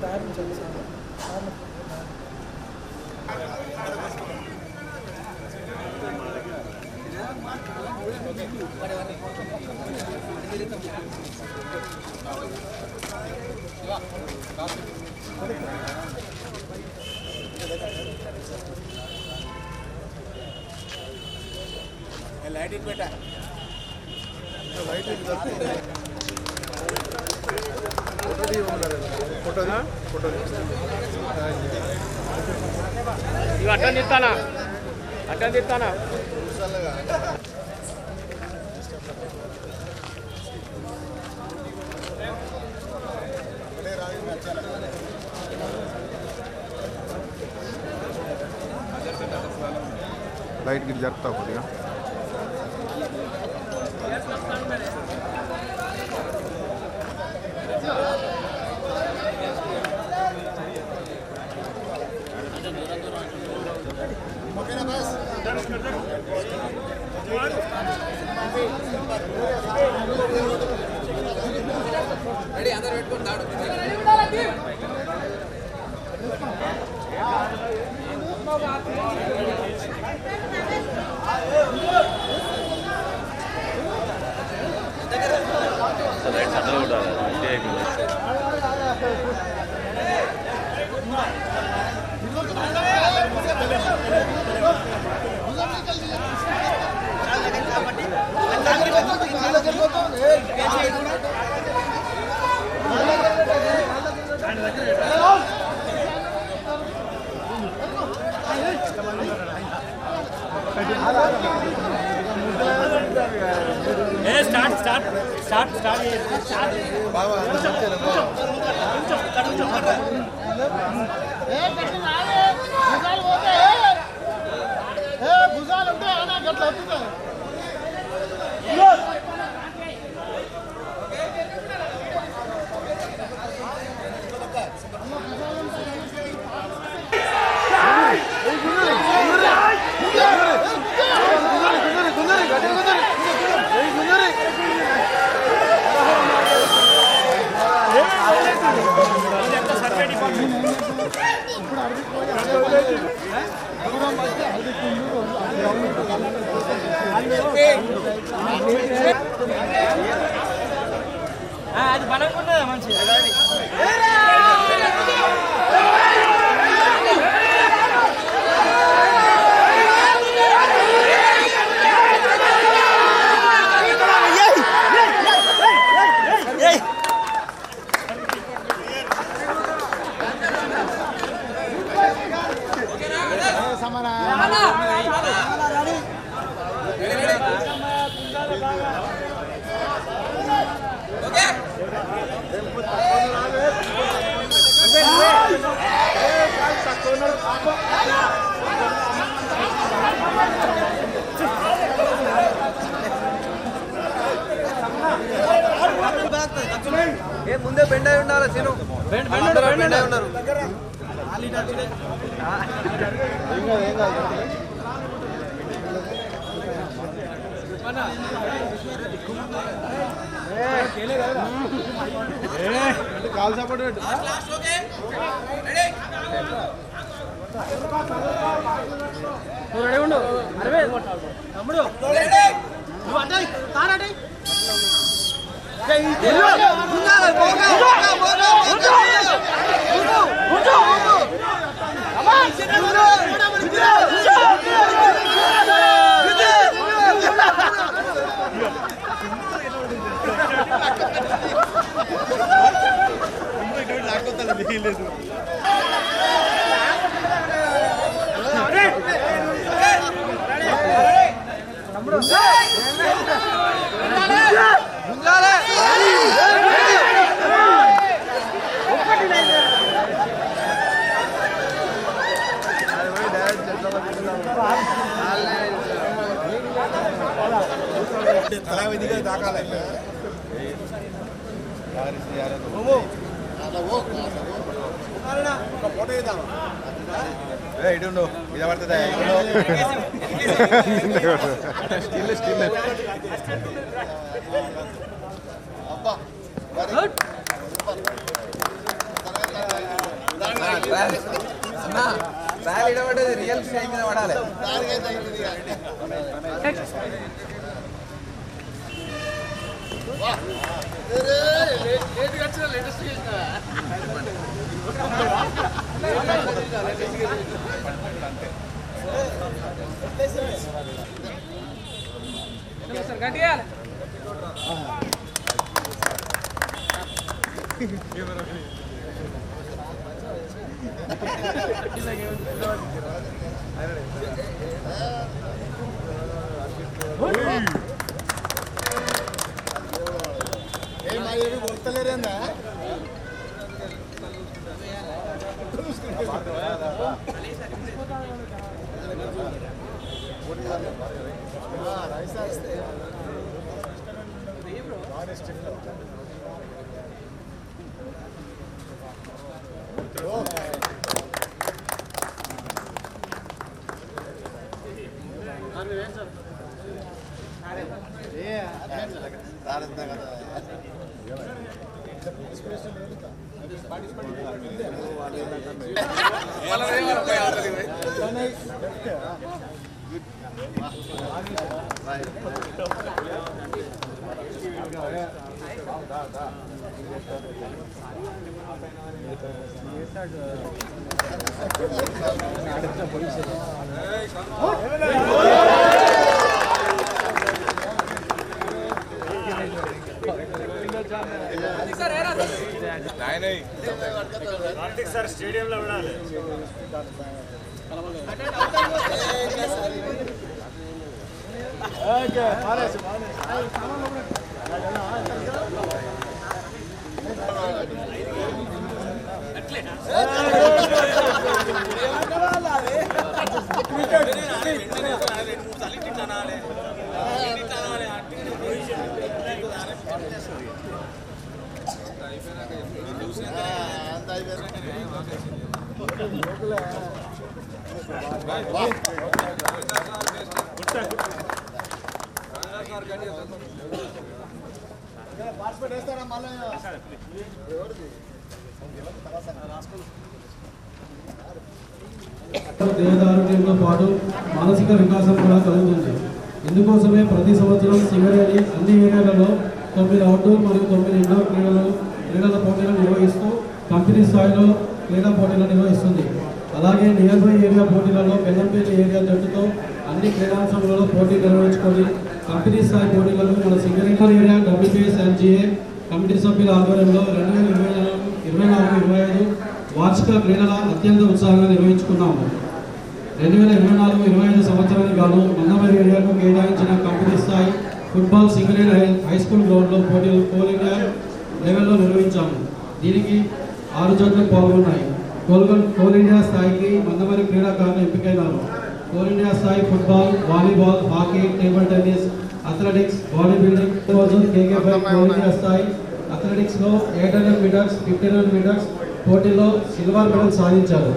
దారి लाइट बेटा light photo photo ఇవి అటెండ్ ఇస్తానా लाइट गिर जाता हो రెడీ అందరూ పెట్టుకుంటాడు భుజాలు ఉంటే అనా గట్ల అవుతుంది అది బలంగా ఉన్నదా మంచిగా ముందే బెండ్ అయి ఉండాలి సీను బెండ్ అయి ఉన్నారు కాల్ సపోర్ట్ పెట్టు రెడీ ఉండు అరవే తమ్ముడు నువ్వు అంటే తారాడే తలవిధిగా దాకాలి ఫోటో ఇద్దాం ఇటు ఇది పడుతుందా స్టిల్ అబ్బా ట్రాయల్ ఇడబడ్డది రియల్ స్టేజ్ మీద పడాలి. గట్టిగా ఏమి కొడతలేరేందా కార్తిక్ సార్ స్టేడియంలో విడాలి. దేహదారుణ్యంతో పాటు మానసిక వికాసం కూడా కలుగుతుంది. ఇందుకోసమే ప్రతి సంవత్సరం సింగరేణి అన్ని ఏరియాలలో 9 అవుట్డోర్ మరియు 9 ఇండోర్ క్రీడల పోటీలు నిర్వహిస్తూ కంపెనీ స్థాయిలో క్రీడా పోటీలు నిర్వహిస్తుంది. అలాగే నియర్ బై ఏరియా పోటీలలో బెల్లంపల్లి ఏరియా జట్టుతో అన్ని క్రీడాంశాలలో పోటీ నిర్వహించుకొని కంపెనీ స్థాయి పోటీలను మన సింగరేణి ఏరియా డబ్ల్యూపీఎస్ ఎన్జీఏ కమిటీ సభ్యుల ఆధ్వర్యంలో 2024-25 వార్షిక క్రీడల అత్యంత ఉత్సాహంగా నిర్వహించుకున్నాము. 2024-25 సంవత్సరానికి గాను మందమరి ఏరియాకు కేటాయించిన కంపెనీ స్థాయి ఫుట్బాల్ సింగరేణి హై స్కూల్ గ్రౌండ్లో పోటీలు కోల్ ఇండియా లెవెల్లో నిర్వహించాము. దీనికి 6 జట్లు పాల్గొన్నాయి. కోల్ ఇండియా స్థాయికి మందమరి క్రీడాకారులు ఎంపికైనారు. కోల్ ఇండియా స్థాయి football, volleyball, hockey, table tennis, athletics, body building, KK five Coal India స్థాయి అథ్లెటిక్స్లో 800 మీటర్స్, 1500 మీటర్స్ పోటీల్లో సిల్వర్ మెడల్ సాధించారు.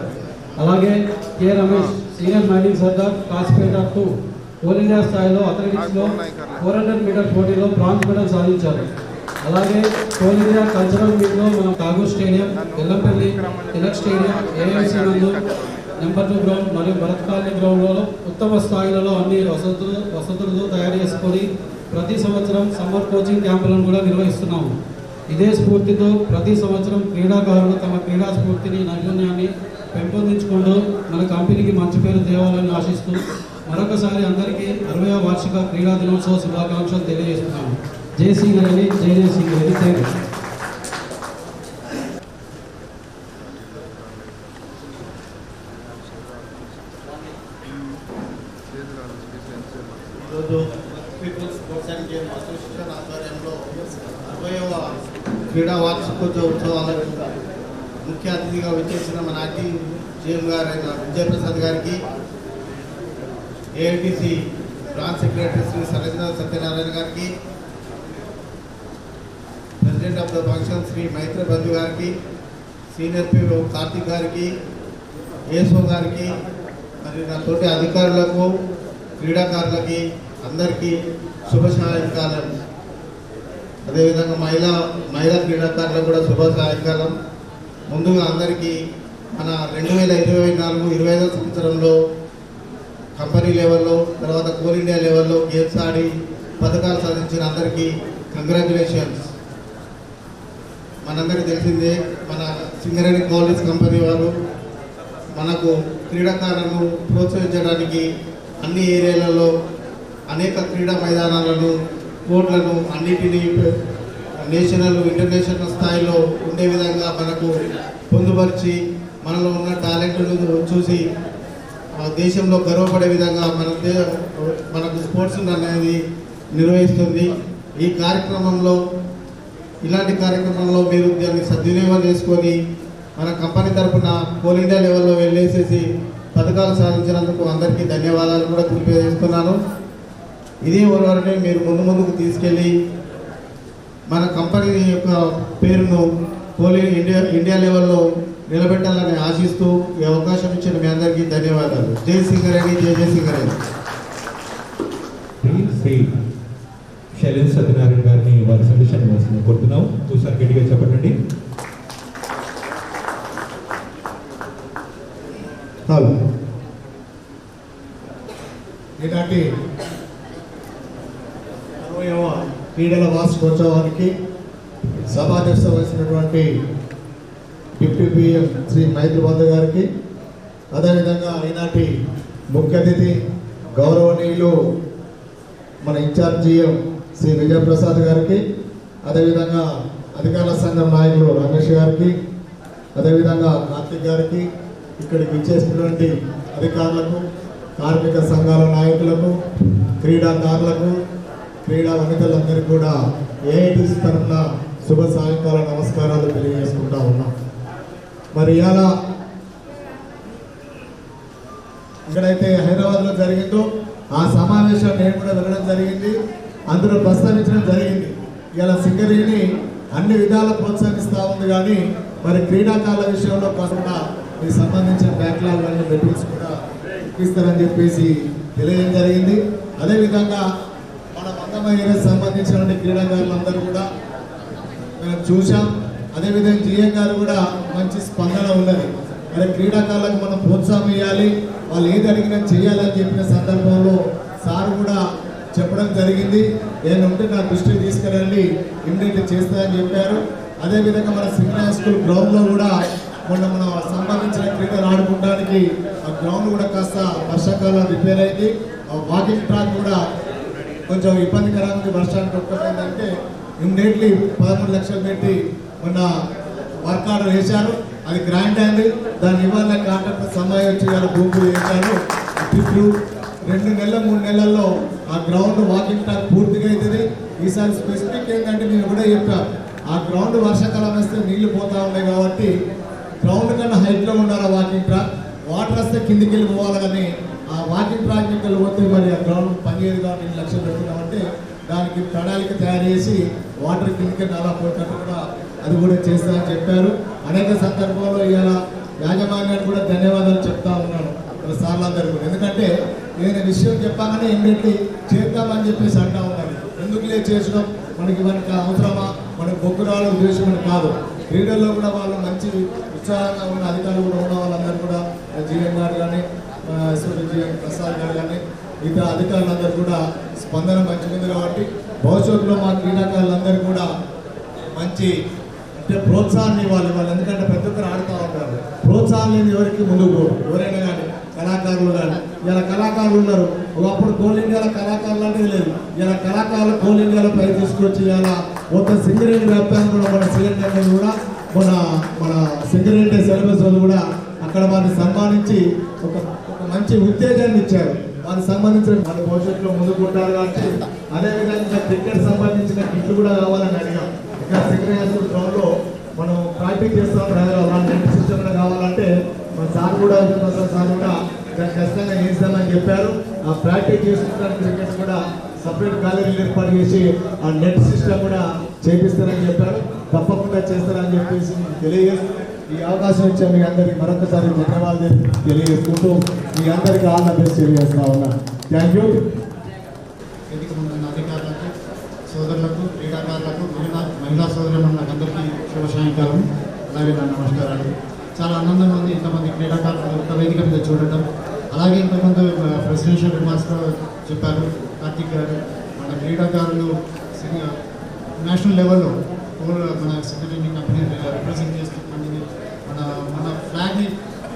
అలాగే కె రమేష్ సీనియర్ మైనింగ్ సర్దార్ కాసిపేట 2 కోల్ ఇండియా స్థాయిలో అథ్లెటిక్స్లో 400 మీటర్ పోటీలో బ్రాంజ్ మెడల్ సాధించారు. అలాగే కోల్ ఇండియా కల్చరల్ మీట్లో మనం Tagore stadium, Bellampalli Tilak stadium, AMC నందు నెంబర్ 2 గ్రౌండ్ మరియు భరత్ కాలనీ గ్రౌండ్లలో ఉత్తమ స్థాయిలలో అన్ని వసతులతో తయారు చేసుకొని ప్రతి సంవత్సరం సమ్మర్ కోచింగ్ క్యాంపులను కూడా నిర్వహిస్తున్నాము. ఇదే స్ఫూర్తితో ప్రతి సంవత్సరం క్రీడాకారులు తమ క్రీడా స్ఫూర్తిని, నైపుణ్యాన్ని పెంపొందించుకుంటూ మన కంపెనీకి మంచి పేరు తేవాలని ఆశిస్తూ మరొకసారి అందరికీ 60వ వార్షిక క్రీడా దినోత్సవ శుభాకాంక్షలు తెలియజేస్తున్నాము. జై సింగరేణి, జై జై సింగరేణి. Thank you. ఈరోజు people's sports and game association ఆధ్వర్యంలో 60వ క్రీడా వార్షికోత్సవ ఉత్సవాలకు ముఖ్య అతిథిగా విచ్చేసిన మన యాక్టింగ్ జీఎం గారైన విజయప్రసాద్ గారికి, AITC branch secretary Shri Sarendra Satyanarayana గారికి, president of the function Shri Maitri Bandhu గారికి, సీనియర్ పిఓ కార్తిక్ గారికి, ఏఎస్ఓ గారికి, మరి నా తోటి అధికారులకు, క్రీడాకారులకి అందరికీ శుభ సాయంకాలం. అదేవిధంగా మహిళా క్రీడాకారులకు కూడా శుభ సాయంకాలం. ముందుగా అందరికీ మన 2024-25 సంవత్సరంలో కంపెనీ లెవెల్లో, తర్వాత కోల్ ఇండియా లెవెల్లో గేమ్స్ ఆడి పథకాలు సాధించిన అందరికీ కంగ్రాచులేషన్స్. మనందరికీ తెలిసిందే, మన సింగరేణి కాలేజ్ కంపెనీ వారు మనకు క్రీడాకారులను ప్రోత్సహించడానికి అన్ని ఏరియాలలో అనేక క్రీడా మైదానాలను, కోర్టులను అన్నిటినీ నేషనల్, ఇంటర్నేషనల్ స్థాయిలో ఉండే విధంగా మనకు పొందుపరిచి మనలో ఉన్న టాలెంట్ను చూసి దేశంలో గర్వపడే విధంగా మనకు స్పోర్ట్స్ అనేది నిర్వహిస్తుంది. ఈ కార్యక్రమంలో, ఇలాంటి కార్యక్రమంలో మీరు దాన్ని సద్వినియోగం చేసుకొని మన కంపెనీ తరఫున కోల్ ఇండియా లెవెల్లో వెళ్ళేసేసి పథకాలు సాధించినందుకు అందరికీ ధన్యవాదాలు కూడా తెలియజేస్తున్నాను. ఇదే వరవరనే మీరు ముందుకు తీసుకెళ్ళి మన కంపెనీ యొక్క పేరును కోల్ ఇండియా లెవెల్లో నిలబెట్టాలని ఆశిస్తూ ఈ అవకాశం ఇచ్చిన మీ అందరికీ ధన్యవాదాలు. జై సింగరేణి, జై జై సింగరేణి. శ్రీ శైలేంద్ర సత్యనారాయణ గారిని వారి సందేశాన్ని ఇవ్వాల్సింది కోరుతున్నాం. ఒకసారి గట్టిగా చెప్పండి. హలో, ఈనాటి 60వ క్రీడల వార్షికోత్సవానికి సభాధ్యక్షత వహించినటువంటి డిప్యూటీ పిఎం శ్రీ మైత్రి బంధు గారికి, అదేవిధంగా ఈనాటి ముఖ్య అతిథి గౌరవనీయులు మన ఇన్ఛార్జ్ జిఎం శ్రీ విజయప్రసాద్ గారికి, అదేవిధంగా అధికారుల సంఘం నాయకులు రమేష్ గారికి, అదేవిధంగా కార్తిక్ గారికి, ఇక్కడికి ఇచ్చేసినటువంటి అధికారులకు, కార్మిక సంఘాల నాయకులకు, క్రీడాకారులకు, క్రీడా వనితలందరికీ కూడా ఏఐటీసీ తరఫున శుభ సాయంకాల నమస్కారాలు తెలియజేసుకుంటా ఉన్నాం. మరి ఇలా ఇక్కడైతే హైదరాబాద్లో జరిగిందో ఆ సమావేశం నేను కూడా వెళ్ళడం జరిగింది, అందులో ప్రస్తావించడం జరిగింది. ఇలా సింగరేణి అన్ని విధాలా ప్రోత్సహిస్తూ ఉంది, కానీ మరి క్రీడాకారుల విషయంలో కాకుండా మీకు సంబంధించిన బ్యాక్లాగ్ అన్ని మెటీరియల్స్ కూడా ఇస్తారని చెప్పేసి తెలియజేయడం జరిగింది. అదేవిధంగా మన మంగమయ్యకి సంబంధించినటువంటి క్రీడాకారులందరూ కూడా మేము చూసాం. అదేవిధంగా జిఎం గారు కూడా మంచి స్పందన ఉన్నది. మరి క్రీడాకారులకు మనం ప్రోత్సాహం ఇవ్వాలి, వాళ్ళు ఏది అడిగినా చేయాలని చెప్పిన సందర్భంలో సార్ కూడా చెప్పడం జరిగింది. ఏదైనా ఉంటే నా దృష్టికి తీసుకెళ్ళండి, ఇమ్మీడియట్ చేస్తారని చెప్పారు. అదేవిధంగా మన సింగర్ హై స్కూల్ గ్రౌండ్లో కూడా మొన్న మన సంబంధించిన క్రీడలు ఆడుకోవడానికి ఆ గ్రౌండ్ కూడా కాస్త వర్షాకాలం రిపేర్ అయింది. ఆ వాకింగ్ ట్రాక్ కూడా కొంచెం ఇబ్బందికరంగా వర్షానికి ఒక్కటైందంటే ఇమ్మీడియట్లీ 13 లక్షలు పెట్టి మొన్న వర్క్ ఆర్డర్ వేశారు. అది గ్రాంట్ అయింది. దాని ఇవాళ కాంట్రాక్టర్ సమయం వచ్చి వాళ్ళ భూములు వేశారు. ఇప్పుడు 2 నెలలు 3 నెలల్లో ఆ గ్రౌండ్ వాకింగ్ ట్రాక్ పూర్తిగా అవుతుంది. ఈసారి స్పెసిఫిక్ ఏంటంటే నేను కూడా చెప్పాను, ఆ గ్రౌండ్ వర్షాకాలం వస్తే నీళ్లు పోతా ఉన్నాయి కాబట్టి గ్రౌండ్ కన్నా హైట్లో ఉండాలి వాకింగ్ ట్రాక్. వాటర్ వస్తే కిందికి వెళ్ళి పోవాలి, కానీ ఆ వాకింగ్ ట్రాక్ మీకు వెళ్ళిపోతే మరి ఆ గ్రౌండ్ పనిచేయదు కాబట్టి 2 లక్షలు పెట్టుకున్నామంటే దానికి ప్రణాళిక తయారు చేసి వాటర్ కిందికి అలా పోయినట్టు కూడా అది కూడా చేస్తామని చెప్పారు. అనేక సందర్భాల్లో ఇవాళ యాజమాన్యానికి కూడా ధన్యవాదాలు చెప్తా ఉన్నాను సార్లందరూ కూడా. ఎందుకంటే నేను విషయం చెప్పాగానే ఇమ్మీడియట్లీ చేద్దామని చెప్పేసి అంటా ఉన్నాను. ఎందుకులే చేసడం, మనకి అవసరమా, మనకి బొక్కురాల ఉద్దేశం కాదు. క్రీడల్లో కూడా వాళ్ళు మంచి ఉత్సాహంగా ఉన్న అధికారులు కూడా ఉన్న వాళ్ళందరూ కూడా జీఎం గారు కానీ, జీఎం ప్రసాద్ గారు కానీ, మిగతా అధికారులందరూ కూడా స్పందన మంచిగా ఉంది. కాబట్టి భవిష్యత్తులో మా క్రీడాకారులందరూ కూడా మంచి అంటే ప్రోత్సాహాన్ని ఇవ్వాలి వాళ్ళు. ఎందుకంటే ప్రతి ఒక్కరు ఆడుతూ ఉంటారు, ప్రోత్సాహం లేని ఎవరికి ముందుకు పోరు. ఎవరైనా కానీ కళాకారులు కానీ, ఇలా కళాకారులు ఉన్నారు. ఒకప్పుడు కోల్ ఇండియాలో కళాకారులు అనేది లేదు. ఇలా కళాకారులు కోల్ ఇండియాలో పై తీసుకొచ్చి ఇలా మొత్తం సింగరేణి వ్యాప్తంగా కూడా మన సింగరేణి కూడా మన సింగరేణి సిలబస్ వాళ్ళు కూడా అక్కడ వారిని సన్మానించి ఒక మంచి ఉత్తేజాన్ని ఇచ్చారు. వారికి సంబంధించిన మన భవిష్యత్తులో ముందుకు ఉంటారు. కాబట్టి అదేవిధంగా క్రికెట్ సంబంధించిన కిట్లు కూడా కావాలని అడిగాం. ఇక్కడ సింగరేణి గ్రౌండ్లో మనం ప్రాక్టీస్ చేస్తాం. హైదరాబాద్ నెట్ సిస్టమ్ కావాలంటే మన సార్ కూడా సార్ కూడా దాన్ని ఖచ్చితంగా చేస్తామని చెప్పారు. ఆ ప్రాక్టీస్ చేసుకుంటానికి క్రికెట్ కూడా సపరేట్ గ్యాలరీలు ఏర్పాటు చేసి ఆ నెట్ సిస్టమ్ కూడా చేపిస్తారని చెప్పారు. తప్పకుండా చేస్తారని చెప్పేసి తెలియజేస్తూ ఈ అవకాశం ఇచ్చే మీ అందరికీ మరొకసారి ధన్యవాదాలు తెలియజేసుకుంటూ మీ అందరికీ ఆల్ ద బెస్ట్ తెలియజేస్తా ఉన్నా. Thank you. ఎన్నిక ముందున్న అధికారులకు, సోదరులకు, క్రీడాకారులకు, మహిళా సోదరులకు అందరికీ శుభ సాయంకాలం, అలాగే నా నమస్కారాలు. చాలా ఆనందంగా ఉంది ఇంతమంది క్రీడాకారులు ఒక వేదిక మీద చూడటం. అలాగే ఇంతకుముందు ప్రెసిడెన్షియల్ రిమార్క్స్లో చెప్పారు కార్తీక్ గారు, మన క్రీడాకారులు నేషనల్ లెవెల్లో మన సింగరేణి కంపెనీ రిప్రజెంట్ చేస్తున్న మన ఫ్లాగ్ని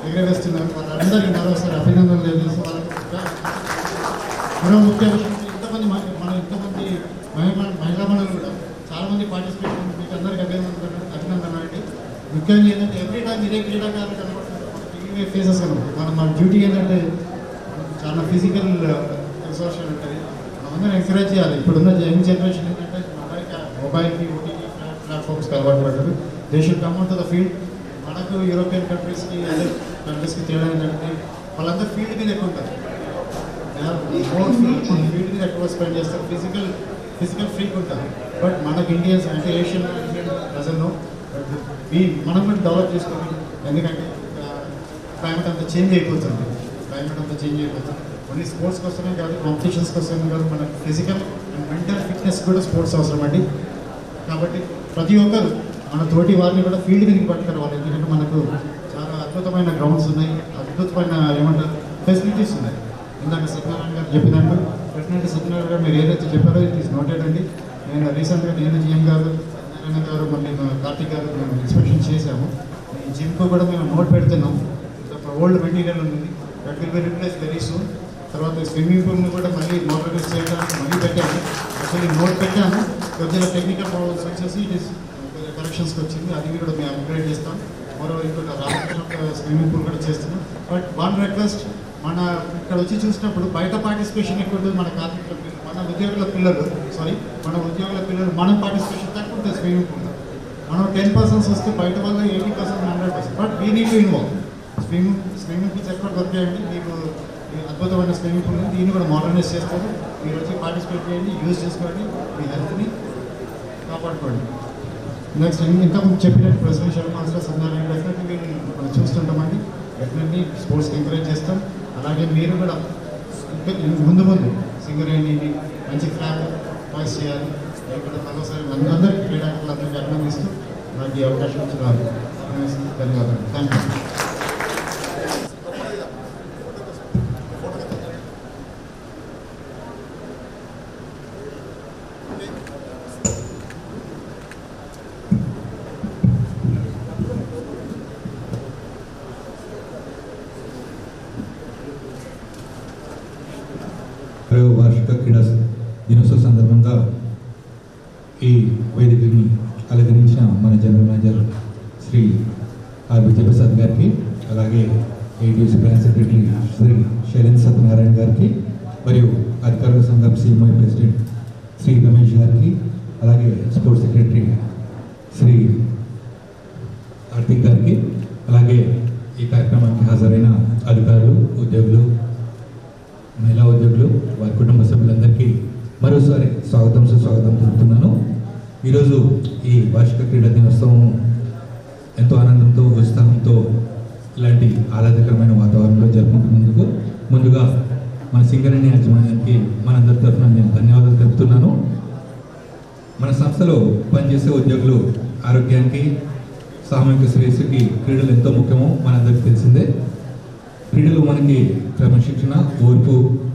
ఎగరవేస్తున్నారు. వాళ్ళందరికీ మరోసారి అభినందనలు తెలియజేసి వాళ్ళకి మరో ముఖ్య విషయం, ఇంతమంది మహిళా మండలి కూడా చాలామంది పార్టిసిపేట్ మీకు అందరికీ అభినందన అండి. ముఖ్యంగా ఏంటంటే ఎవ్రీ టైం ఇదే క్రీడాకారులు కనబడుతుంది ఫేసెస్ కనబడుతుంది. మన డ్యూటీ ఏంటంటే చాలా ఫిజికల్ ఎగ్జాషన్ ఉంటుంది. మనందరం ఎంకరేజ్ చేయాలి. ఇప్పుడున్న యంగ్ జనరేషన్ ఏంటంటే మొబైల్కి ఓటీటీ ప్లాట్ఫామ్స్కి అలవాటు పడ్డారు. They should come out to the field. మనకు యూరోపియన్ కంట్రీస్కి అదర్ కంట్రీస్కి తేడా ఏంటంటే వాళ్ళందరూ ఫీల్డ్ మీద ఎక్కువ ఉంటారు. ఫీల్డ్ మీద ఎక్కువ స్పెండ్ చేస్తారు. ఫిజికల్ ఫ్రీక్ ఉంటారు. బట్ మనకు ఇండియన్స్ అంటే ఏషియన్ ప్రజల్లో మనం కూడా డెవలప్ చేసుకోవాలి. ఎందుకంటే క్లైమేట్ అంతా చేంజ్ అయిపోతుంది. ఓన్లీ స్పోర్ట్స్కి వస్తేనే కాదు, కాంపిటీషన్స్కి వస్తేనే కాదు, మన ఫిజికల్ అండ్ మెంటల్ ఫిట్నెస్ కూడా స్పోర్ట్స్ అవసరం అండి. కాబట్టి ప్రతి ఒక్కరు మన తోటి వారిని కూడా ఫీల్డ్ మీదకి పట్టుకురావాలి. ఎందుకంటే మనకు చాలా అద్భుతమైన గ్రౌండ్స్ ఉన్నాయి, అద్భుతమైన ఏమంటారు ఫెసిలిటీస్ ఉన్నాయి. ఇందాక సత్యనారాయణ గారు చెప్పినట్టు డెఫినెట్లీ సత్యనారాయణ గారు మీరు ఏదైతే చెప్పారో ఇట్ ఈస్ నోటెడ్ అండి. నేను రీసెంట్గా జిఎం గారు, సత్యనారాయణ గారు, మళ్ళీ కార్తీక్ గారు మేము ఇన్స్పెక్షన్ చేశాము. ఈ జిమ్కు కూడా మేము నోట్ పెడుతున్నాం. ఓల్డ్ మెటీరియల్ ఉంది, that will be replace very soon. తర్వాత స్విమ్మింగ్ పూల్ని కూడా మళ్ళీ మోడరైజ్ చేయడానికి మళ్ళీ పెట్టాము. యాక్చువల్లీ నోట్ పెట్టాము, కొద్దిగా టెక్నికల్ ప్రాబ్లమ్స్ వచ్చేసి ఇట్ ఈస్ కరెక్షన్స్కి వచ్చింది. అది కూడా మేము అప్గ్రేడ్ చేస్తాం. మరో ఇంకొక రామకృష్ణ స్విమ్మింగ్ పూల్ కూడా చేస్తున్నాం. బట్ వన్ రిక్వెస్ట్, మన ఇక్కడ వచ్చి చూసినప్పుడు బయట పార్టిసిపేషన్ ఎక్కువ ఉంటుంది. మన కార్మికుల పిల్లలు, మన ఉద్యోగుల పిల్లలు మనం పార్టిసిపేషన్ తక్కువ ఉంటుంది స్విమ్మింగ్ పూల్లో. మనం 10% వస్తే బయట వల్ల 80%, 100%. But we need to involve. Swimming pools ఎక్కడ దొరికాయండి మీకు? అద్భుతమైన స్విమ్మింగ్ పూల్ దీన్ని కూడా మోడర్నైజ్ చేస్తారు. మీరు వచ్చి పార్టిసిపేట్ చేయండి, యూజ్ చేసుకోండి, మీ హెల్త్ని కాపాడుకోండి. నెక్స్ట్ ఇంతకుముందు చెప్పినట్టు ప్రెసిడెన్షియల్ మాస్టర్స్ అన్నారు, డెఫినెట్లీ మనం చూస్తుంటామండి. డెఫినెట్లీ స్పోర్ట్స్కి ఎంకరేజ్ చేస్తాం. అలాగే మీరు కూడా ముందు సింగరేణిని మంచి ఫ్లాగ్ పాస్ చేయాలి. ఇక్కడ మరోసారి అందరికీ క్రీడాకారులందరికీ అభినందిస్తూ నాకు ఈ అవకాశం ఇచ్చిన ధన్యవాదాలు. Thank you. వార్షిక క్రీడా దినోత్సవ సందర్భంగా ఈ వేదికని అలంకరించిన మన general manager Shri R Vijayaprasad గారికి, అలాగే ATC branch secretary Shri Shailendra Satyanarayana గారికి, మరియు అధికారుల సంఘం సిఎంఐ ప్రెసిడెంట్ శ్రీ రమేష్ గారికి, అలాగే స్పోర్ట్స్ సెక్రటరీ శ్రీ కార్తీక్ గారికి, అలాగే ఈ కార్యక్రమానికి హాజరైన అధికారులు, ఉద్యోగులు, మహిళా ఉద్యోగులు, వారి కుటుంబ సభ్యులందరికీ మరోసారి సుస్వాగతం తెలుపుతున్నాను. ఈరోజు ఈ వార్షిక క్రీడా దినోత్సవం ఎంతో ఆనందంతో, ఉత్సాహంతో, ఇలాంటి ఆహ్లాదకరమైన వాతావరణంలో జరుపుకుంటున్నందుకు ముందుగా మన సింగరేణి యాజమాన్యానికి మనందరి తరఫున నేను ధన్యవాదాలు తెలుపుతున్నాను. మన సంస్థలో పనిచేసే ఉద్యోగులు ఆరోగ్యానికి, సామూహిక శ్రేయస్సుకి క్రీడలు ఎంతో ముఖ్యమో మనందరికీ తెలిసిందే. క్రీడలు మనకి క్రమశిక్షణ, ఓర్పు,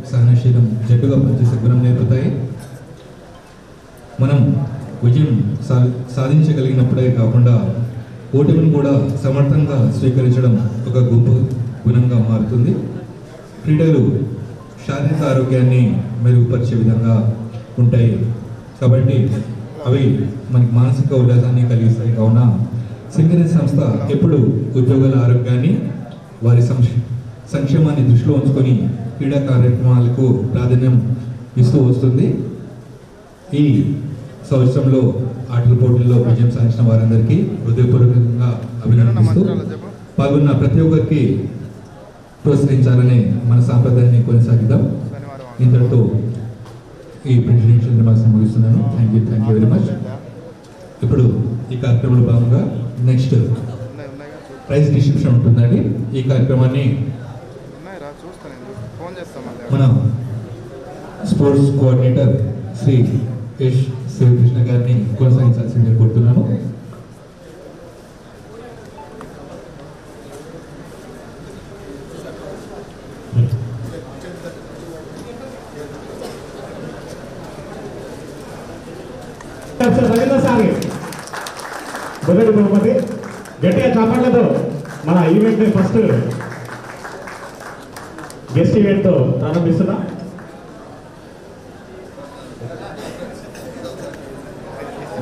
సహనశీలం, జట్టుగా పనిచేసే గుణం నేర్పుతాయి. మనం విజయం సాధించగలిగినప్పుడే కాకుండా ఓటమిని కూడా సమర్థంగా స్వీకరించడం ఒక గొప్ప గుణంగా మారుతుంది. క్రీడలు శారీరక ఆరోగ్యాన్ని మెరుగుపరిచే విధంగా ఉంటాయి కాబట్టి అవి మనకి మానసిక ఉల్లాసాన్ని కలిగిస్తాయి. కావున సింగరేణి సంస్థ ఎప్పుడు ఉద్యోగుల ఆరోగ్యాన్ని, వారి సంక్షేమాన్ని దృష్టిలో ఉంచుకొని క్రీడా కార్యక్రమాలకు ప్రాధాన్యం ఇస్తూ వస్తుంది. ఈ సంవత్సరంలో ఆటల పోటీల్లో విజయం సాధించిన వారందరికీ హృదయపూర్వకంగా అభినందిస్తూ పాల్గొన్న ప్రతి ఒక్కరికి ప్రోత్సహించాలనే మన సాంప్రదాయాన్ని కొనసాగిద్దాం. ఇంతటితో ఈ ప్రెసిడెన్షియల్ రిమార్క్స్ ముగిస్తున్నాను. Thank you very much. ఇప్పుడు ఈ కార్యక్రమంలో భాగంగా నెక్స్ట్ ప్రైజ్ డిస్ట్రిబ్యూషన్ ఉంటుందండి. ఈ కార్యక్రమాన్ని మన sports coordinator Shri S Sivakrishna గారిని కొనసాగించాల్సిందిగా కోరుతున్నాను. మరొకసారి మొదటి బహుమతి గట్టిగా చప్పట్లతో మన ఈవెంట్ ఫస్ట్ గెస్ట్ ఈవెంట్తో ప్రారంభిస్తున్నా.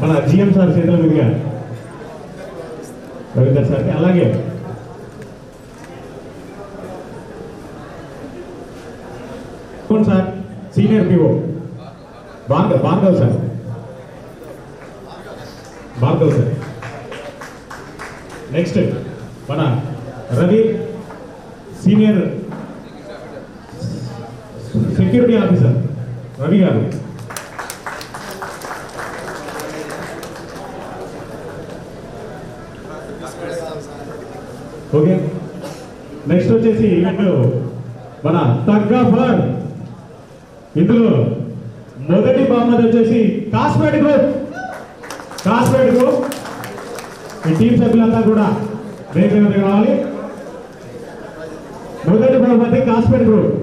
మన జిఎం సార్ చేతుల మీదుగా రవీందర్ సార్కి, అలాగే sir senior PO Bhargav sir, Bhargav sir. Next మన Ravi senior security officer Ravi గారు. ఓకే, నెక్స్ట్ వచ్చేసి ఈవెంట్ మన తగ్గఫర్. ఇందులో మొదటి బహుమతి వచ్చేసి కాస్మెటిక్ గ్రూప్. ఈ టీం సభ్యులంతా కూడా వేగంగా కావాలి. మొదటి బహుమతి కాస్మెటిక్ గ్రూప్.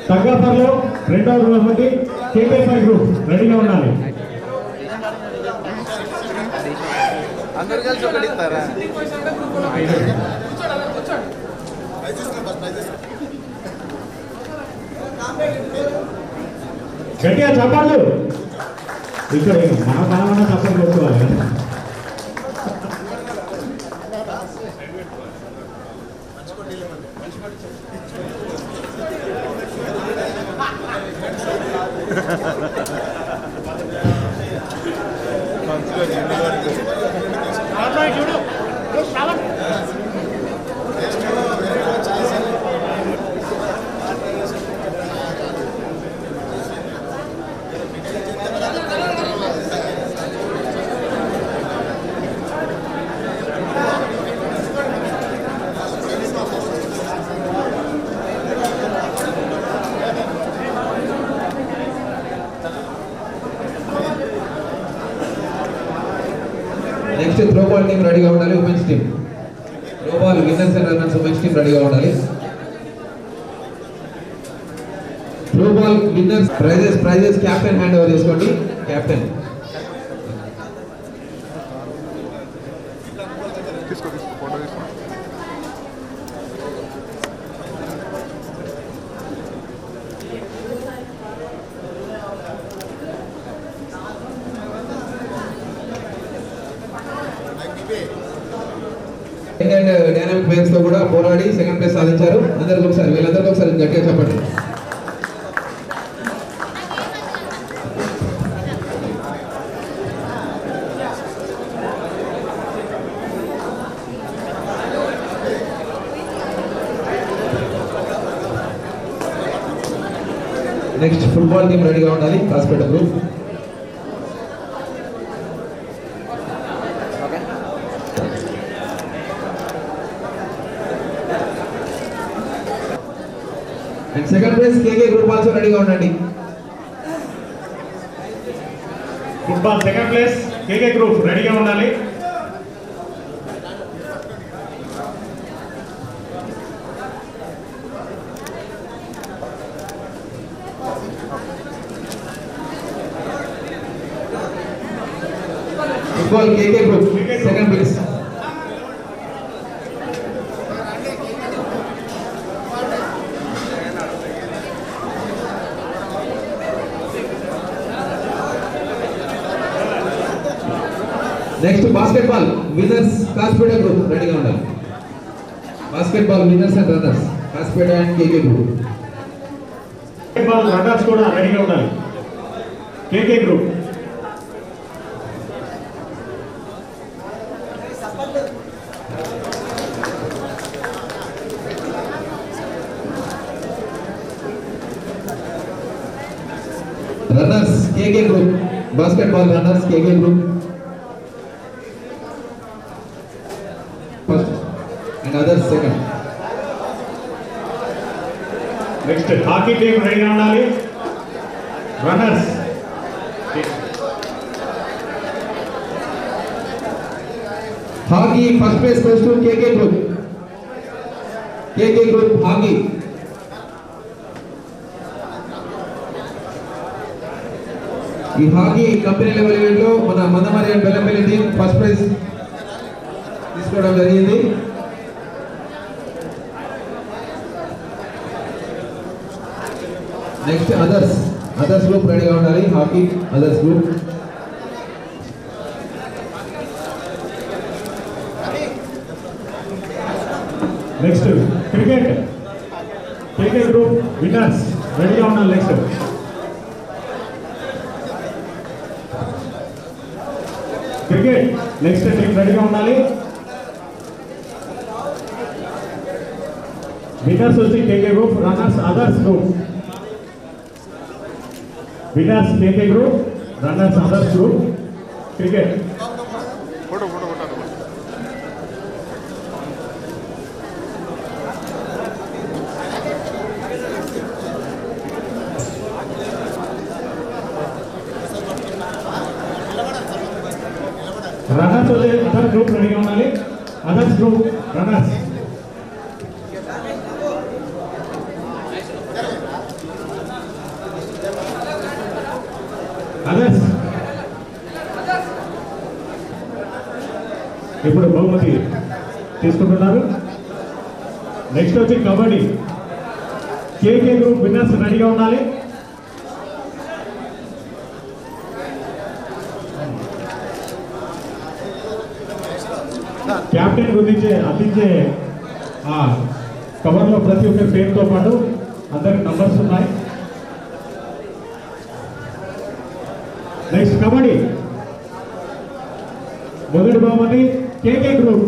తగ్గఫర్లో రెండవ బహుమతి కేకే5 గ్రూప్. రెడీగా ఉండాలి. అందరు కలిసి ఒకటి ఇస్తారా? గట్టిగా చప్పాలు ఇక్కడ మన చప్పట్లు కొట్టుకోవాలి. నెక్స్ట్ త్రో బాల్ టీం రెడీగా ఉండాలి. Women's team throw ball winners and runners women's team రెడీగా ఉండాలి. Throw ball winners prizes captain hand over చేసుకోండి. క్యాప్టెన్ తీసుకో ఫోటో తీసుకో. డైనామిక్ ప్లేయర్స్ తో కూడా పోరాడి సెకండ్ ప్లేస్ సాధించారు. వీళ్ళందరికీ ఒకసారి గట్టిగా చెప్పండి. నెక్స్ట్ ఫుట్బాల్ టీం రెడీగా ఉండాలి. Kasipet group. And second place KK group also రెడీగా ఉండండి. Football second place KK group రెడీగా ఉండాలి. Football KK group second place. Next basketball winners Kasipet group రెడీగా ఉండాలి. Basketball winners and runners Kasipet and KK group. Basketball runners కూడా రెడీగా ఉండాలి. KK group. Runners KK group. Basketball runners KK group. First and others second. Next hockey team రెడీగా ఉండాలి. Runners hockey first place goes to KK group. KK group hockey. ఈ hockey company level ఈవెంట్లో మన Mandamarri and Bellampalli team first prize తీసుకోవడం జరిగింది. Next others group రెడీగా ఉండాలి. Hockey others group. Next cricket group winners రెడీగా ఉండాలి. నెక్స్ట్ క్రికెట్ నెక్స్ట్ టీం రెడీగా ఉండాలి. విన్నర్స్ వచ్చి KK group, runners others group. Winners KK group, runners others group. Cricket photo photo photo runners వచ్చి other group రెడీగా ఉండాలి. Others group runners. అదర్స్ ఇప్పుడు బహుమతి తీసుకుంటున్నారు. నెక్స్ట్ వచ్చి కబడ్డీ కేకే గ్రూప్ విన్నర్స్ రెడీగా ఉండాలి. క్యాప్టెన్ గురించి అందించే కవర్లో ప్రతి ఒక్క పేరుతో పాటు అందరికి నంబర్స్ ఉన్నాయి. నెక్స్ట్ కబడ్డీ మొదటి బహుమతి కేకే గ్రూప్.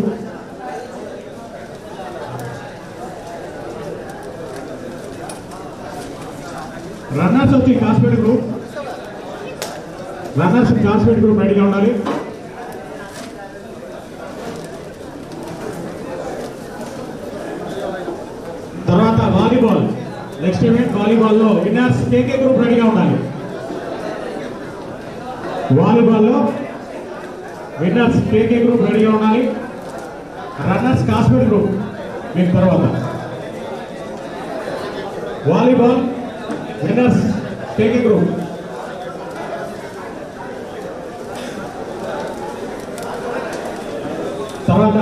రన్నర్స్ వచ్చి Kasipet group. Runners Kasipet group రెడీగా ఉండాలి. తర్వాత volleyball next event వాలీబాల్లో winners KK group రెడీగా ఉండాలి. వాలీబాల్లో విన్నర్స్ కేకే గ్రూప్ రెడీగా ఉండాలి. రన్నర్స్ కాస్పేట్ గ్రూప్ మీకు తర్వాత. Volleyball winners KK group. తర్వాత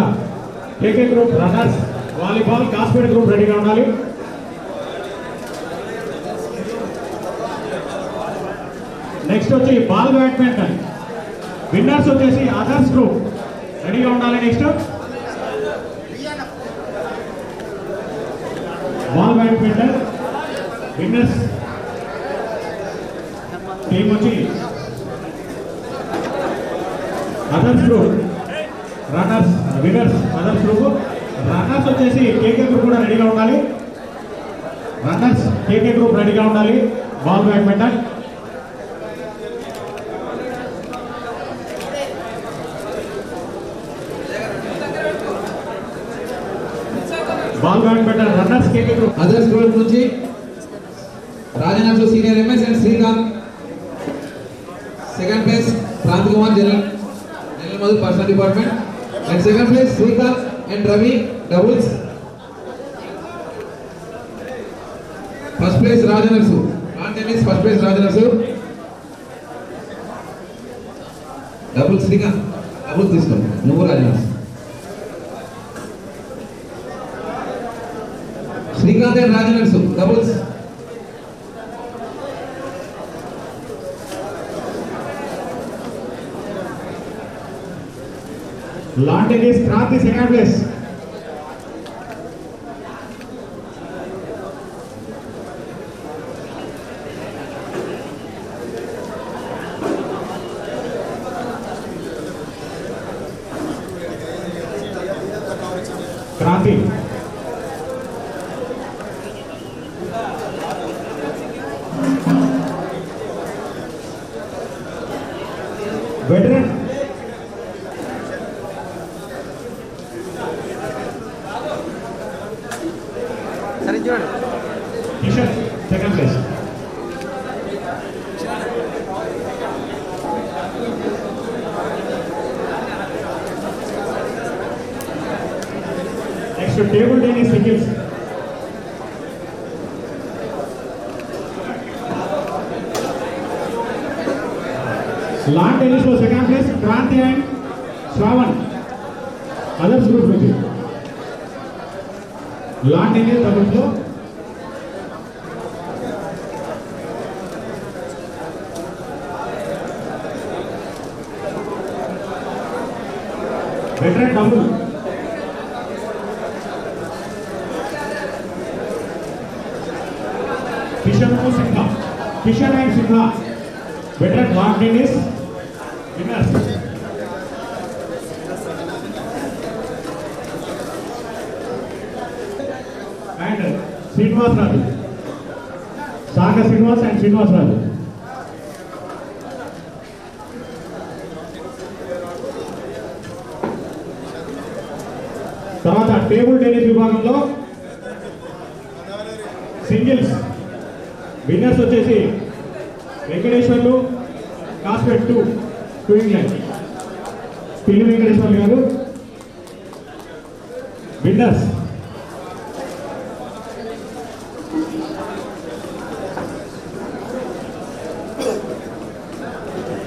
KK group runners volleyball Kasipet group రెడీగా ఉండాలి. నెక్స్ట్ వచ్చి బాల్ బ్యాడ్మింటన్ విన్నర్స్ వచ్చేసి అదర్స్ గ్రూప్ రెడీగా ఉండాలి. Next ball badminton winners team వచ్చి others group. Runners winners others group. Runners వచ్చేసి కేకే గ్రూప్ కూడా రెడీగా ఉండాలి. రన్నర్స్ కేకే గ్రూప్ రెడీగా ఉండాలి. Ball badminton. Ball badminton runners KK group. Others group నుంచి Rajanath senior MS and Srikanth. Second place Kranthi Kumar general మధు personnel department. And second place Srikanth and Ravi doubles. First place Rajanarsu lawn tennis. First place Rajanarsu. Doubles Srikanth. Doubles తీసుకోండి నువ్వు Rajanarsu. Srikanth and Rajanarsu doubles. Lawn tennis Kranthi second place. Kranthi veteran సరే చూడండి. Kishan second place. Next table tennis singles. Lawn tennis లో second place Kranthi and Shravan others group నుంచి. Lawn tennis doubles లో veteran double Kishan and Simha veteran lawn tennis winners. And Srinivas Raju, సాగ Srinivas and Srinivas Raju. తర్వాత table tennis విభాగంలో singles winners వచ్చేసి Venkateswarlu కాస్పెట్ 2 England. పిల్లి వెంకటేశ్వర్లు గారు విన్నర్స్.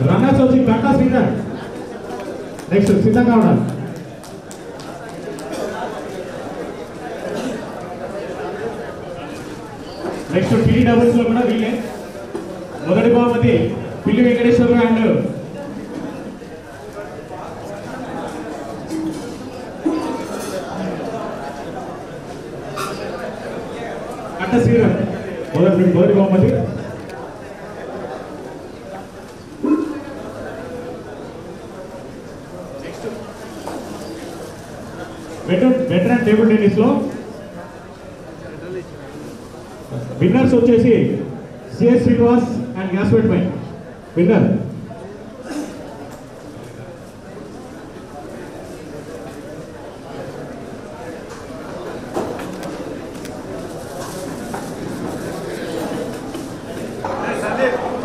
రన్నర్స్ వచ్చి గంటా శ్రీధర్. నెక్స్ట్ సిద్ధంగా ఉండాలి. నెక్స్ట్ టీడీ డబుల్స్ లో కూడా వీళ్ళే. మొదటి బహుమతి పిల్లి వెంకటేశ్వరరావు అండ్ కట్ట శ్రీధర్ మొదటి బహుమతి. వెటరన్ టేబుల్ టెన్నిస్ లో విన్నర్స్ వచ్చేసి సిఎస్ శ్రీనివాస్ అండ్ గ్యాస్పెట్ పై winner.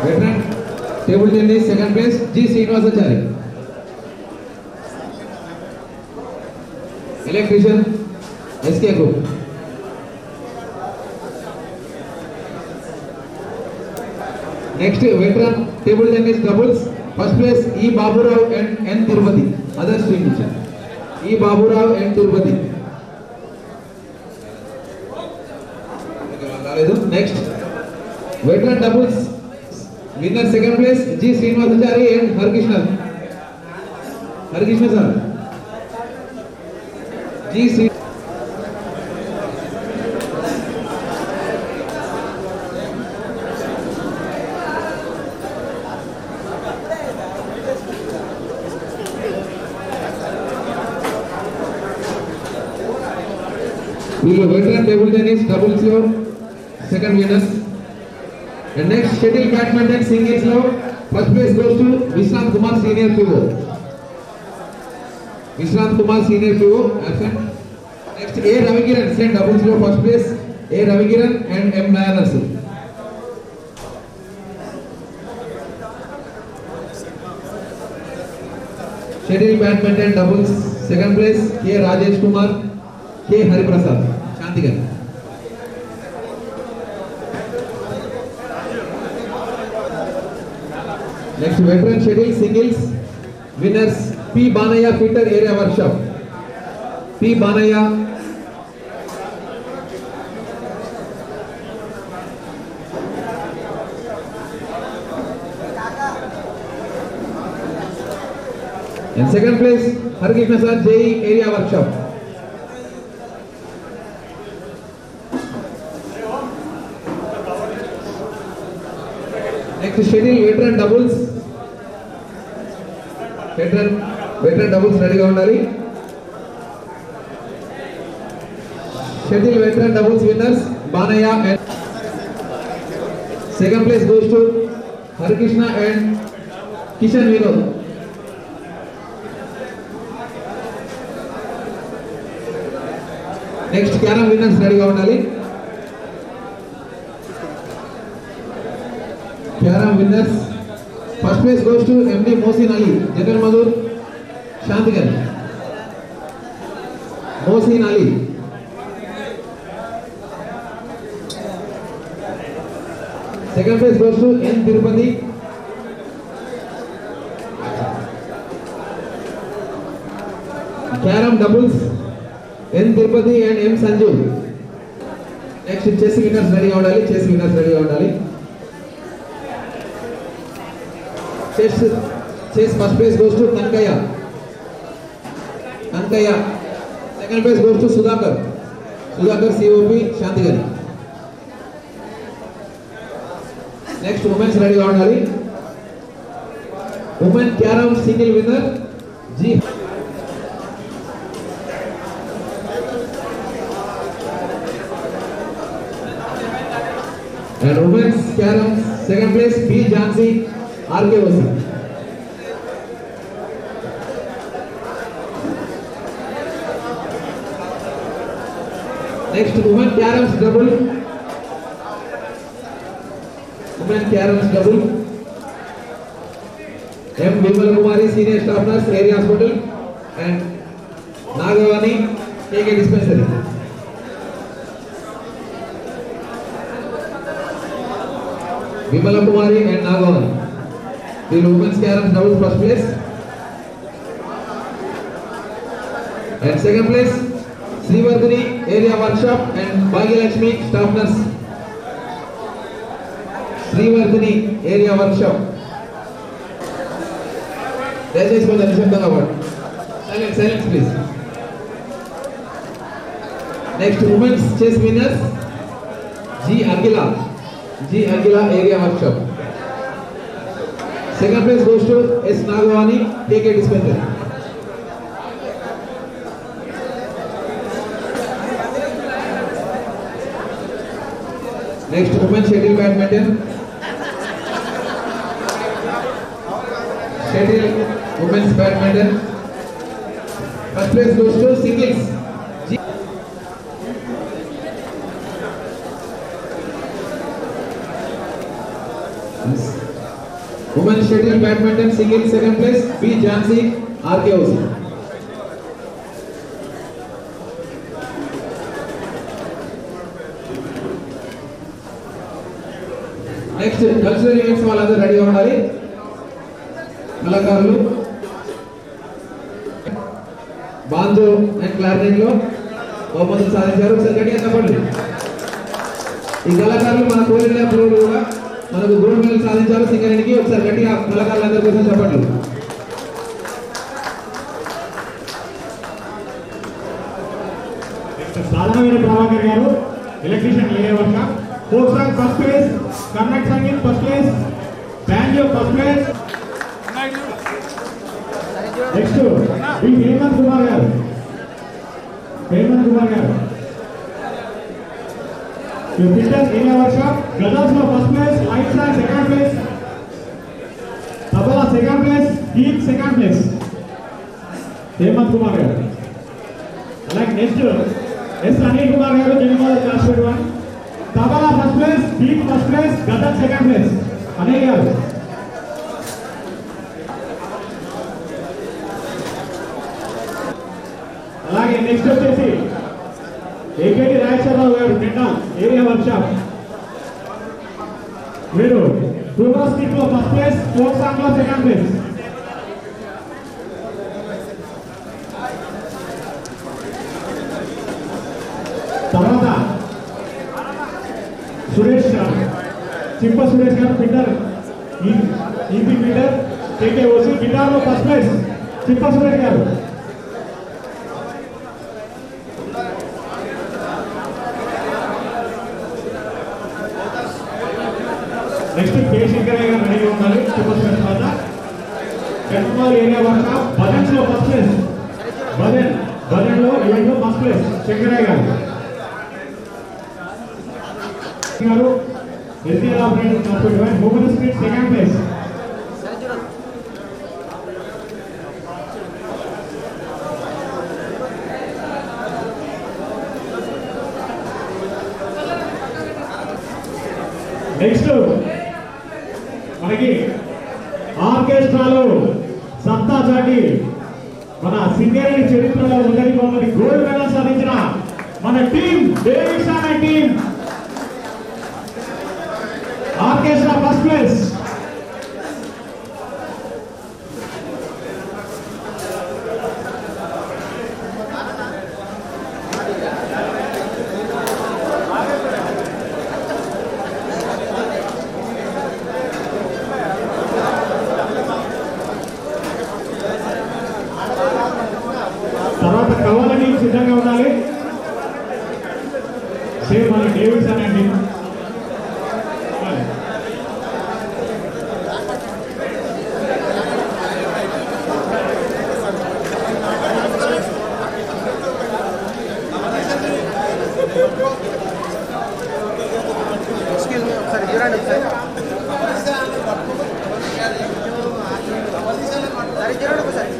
Veteran table tennis second place G Srinivasachari. Electrician SK group. Next veteran table tennis doubles first place E Baburao and N Tirupati others team నుంచి. E Baburao and Tirupati. Next veteran doubles winner second place G Srinivasachari and Harikrishna sir. G Sri వీళ్ళు veteran table tennis doubles లో second winners. And next shuttle badminton singles లో first place goes to Vishrant Kumar senior PO. Next A Ravikiran same doubles లో first place A Ravikiran and M నాయనర్స్. Shuttle badminton doubles second place K Rajesh Kumar K Hariprasad Shanthi గారు. Next veteran shuttle singles winners P Banaiah fitter area workshop. P Banaiah and second place Harikrishna sir JE area workshop. Next schedule veteran doubles ready ga undali. Schedule veteran doubles winners Banaya and second place goes to Harikrishna and Kishan Vinod. Next carom winners ready ga undali. Carom winners first place goes to MD Mohsin Ali, General Madur Shantigan. Mohsin Ali. Second place goes to N Tirupati. Carrom doubles N Tirupati and M Sanju. Next chess winners రెడీగా ఉండాలి. Chess first place goes to Kanakaiah. Second place goes to Sudhakar COP Shanthigari. Next women's రెడీగా ఉండాలి. Women carrom single winner G. And women's carom second place B Jansi RKOC. Next women caroms double. M Vimala Kumari senior staff nurse area hospital and Nagavani KK dispensary. Vimala Kumari and Nagavani. The women's carom double first place. And second place Srivardhani area workshop and Bhagyalakshmi staff nurse. Srivardhani area workshop. Silence please. Next women's chess winners G Akhila area workshop. Second place goes to S Nagavani KK dispensary. Next women's shuttle badminton. Women's badminton. First place goes to singles. Women's shuttle badminton singles second place B Jansi RKOC. Next cultural events వాళ్ళందరూ రెడీగా ఉండాలి. కళాకారులు banjo and clarinet లో బహుమతులు సాధించారు. ఒకసారి గట్టిగా చెప్పండి. ఈ కళాకారులు మన కోల్ ఇండియా ప్రోలో కూడా మనకు గోల్డ్ మెడల్ సాధించారు సింగరేణికి. ఒకసారి గట్టిగా కళాకారులందరి కోసం చెప్పండి. సాధారణ ప్రభాకర్ గారు electrician area work. Folk song first place, Karnataka సంగీత్ first place, banjo first place. Next B Hemanth Kumar గారు ఫిట్నెస్ ఏరియా వర్క్షాప్. గజల్స్ లో first place, lights and second place, tabla second place, గీత్ సెకండ్ ప్లేస్ హేమంత్ కుమార్ గారు. అలాగే నెక్స్ట్ ఎస్ అనిల్ కుమార్ గారు Janagama class 1. Tabla first place, గీత్ first place, ghazal second place Anil గారు. అలాగే నెక్స్ట్ వచ్చేసి ఏకేటి రాజేశ్వరరావు గారు మెంటల్ ఏరియా వర్క్షాప్. మీరు ప్రోగ్రాస్టిక్ లో ఫస్ట్ ప్లేస్, ఫోక్ సాంగ్ లో సెకండ్ ప్లేస్. తర్వాత సురేష్ గారు, చింప సురేష్ గారు ఫిట్టర్ ఈపీ ఫిట్టర్ కేకేఓసి. గిటార్ లో ఫస్ట్ ప్లేస్ చింప సురేష్ గారు. నెక్స్ట్ కే శంకరయ్య గారు రెడీగా ఉండాలి. సూపర్ స్పెషల్ తర్వాత కన్మాల్ ఏరియా వర్క్షాప్. బజన్స్ లో ఫస్ట్ ప్లేస్, బజన్ లో ఈవెంట్ లో ఫస్ట్ ప్లేస్ శంకరయ్య గారు. STR operator transport Bhumana street second place. Next మనకి ఆర్కెస్ట్రాలో సత్తా చాటి మన సింగరేణి చరిత్రలో మొదటి గోల్డ్ మెడల్ సాధించిన మన టీం డేవిడ్సన్ అనే టీం ఆర్కెస్ట్రా ఫస్ట్ ప్లేస్. సిద్ధంగా ఉండాలి. సేమ్ మన డేవిడ్సన్ అండి. ఒకసారి చూడండి ఒకసారి చూడండి ఒకసారి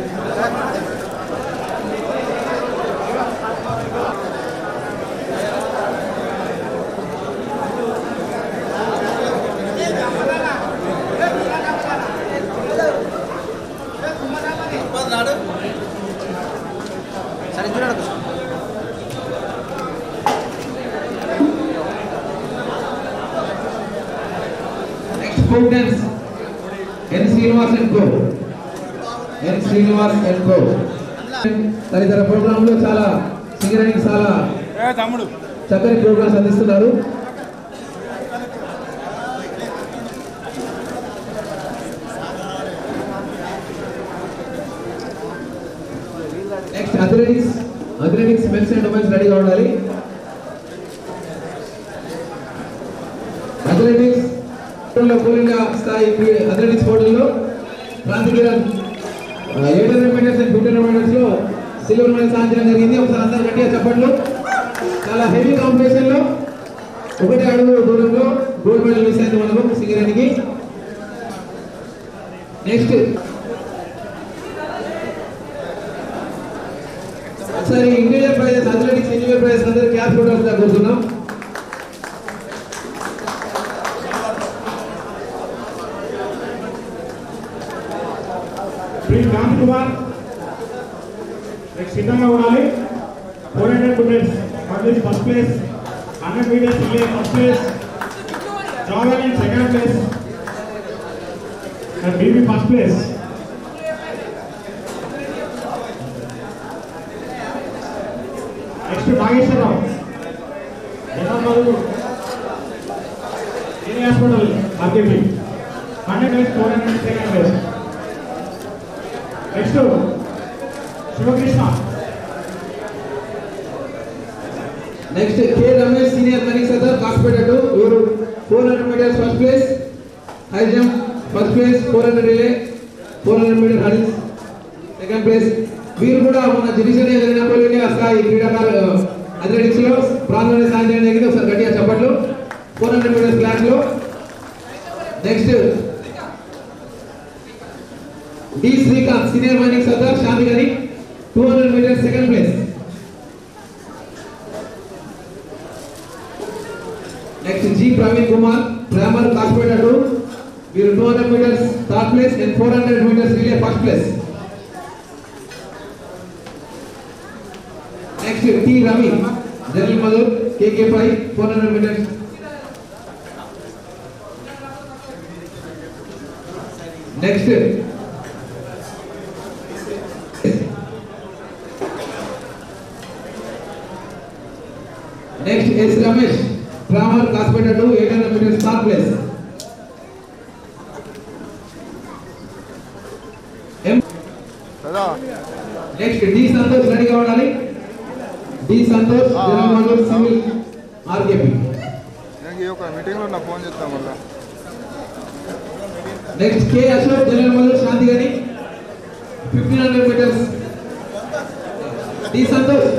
సరే చూడండి Students, N. Srinivas and Co. N. Srinivas and Co. తదితర ప్రోగ్రాంలో చాలా సింగరేణికి చాలా చక్కని ప్రోగ్రామ్స్ అందిస్తున్నారు. Next athletics men's and women's రెడీగా ఉండాలి. అథ్లెటిక్స్ పూర్ణంగా స్థాయి అథ్లెటిక్స్ పోటీల్లో ప్రాంతీయ 800 మీటర్స్ అండ్ 1500 మీటర్స్ లో సిల్వర్ మెడల్ సాధించడం జరిగింది. ఒకసారి అందరూ గట్టిగా చెప్పట్లు. చాలా హెవీ కాంపిటీషన్ లో 1 అడుగు దూరంలో గోల్డ్ మెడల్ మిస్ అయింది మనకు సింగరేణికి. నెక్స్ట్ ఒకసారి individual prizes athletics individual prizes అందరూ క్యాప్ ఫోటోస్ గా కూర్చున్నాం. కాంతి కుమార్ సిద్ధంగా ఉండాలి. 400 metres first place, 100 metres relay first place, javelin second place and BB first place. Next Nageswararao hospital RKP 100 metres 400 second place. Next Sivakrishna. Next K Ramesh senior mining సదర్ కాస్పేట 2 ఇవరు 400 metres first place, high jump first place, 400 relay, 400 metre hurdles second place. వీరు కూడా మన జిల్లా జరిగిన India స్థాయి క్రీడాకారులు athletics లో ప్రాంతంలో సాధించడం జరిగింది. ఒకసారి గట్టిగా చెప్పట్లు 400 మీటర్స్ క్లాస్ లో. Next D Srikanth senior mining సర్దార్ Shanthigani 200 metres second place. Next G Praveen Kumar primer Kasipeta 2 వీరు 200 metres third place and 400 metres relay first place. Next T Ravi general మధుర్ KK5 400 metres. Next S Ramesh primer Kasipeta 2 800 metres third place. Next D Santosh రెడీగా ఉండాలి. D Santosh general మధుర్ civil RKP. Meeting లో నా phone చేస్తాం మళ్ళీ. Next K Ashok general మధుర్ Shanthigani 1500 metres. D Santosh.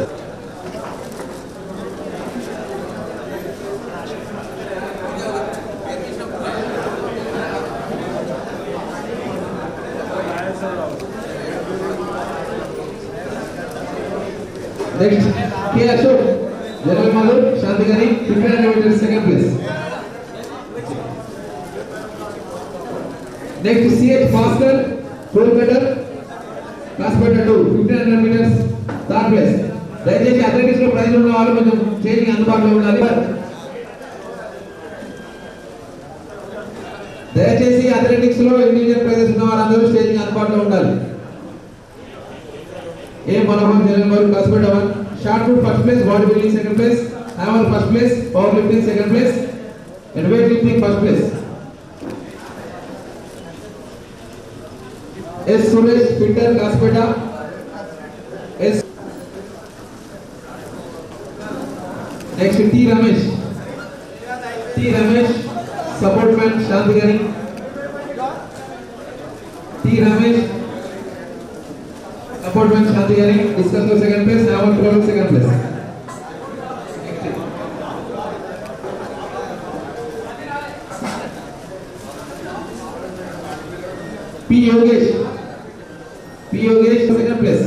Next K Ashok general మధుర్ Shanthigani 1500 metres second place. Next CH Bhaskar coal cutter Kasipeta 2 1500 metres third place. దయచేసి అథ్లెటిక్స్ లో ప్రైజ్ ఉన్న వాళ్ళు కొంచెం స్టేజింగ్ అందుబాటులో ఉండాలి. దయచేసి అథ్లెటిక్స్ లో ఇండివిజువల్ ప్రైజెస్ ఉన్న వారందరూ స్టేజింగ్ అందుబాటులో ఉండాలి. ఏ మనోహర్ జనరల్ మధుర్ Kasipeta 1 shot put first place, body building second place, hammer first place, power lifting second place and weight lifting first place. S Suresh fitter Kasipeta. S next T Ramesh support man Shanthi గారి T Ramesh support man Shanthi గారి discus లో second place, నావల్ throw లో second place. P Yogesh second place.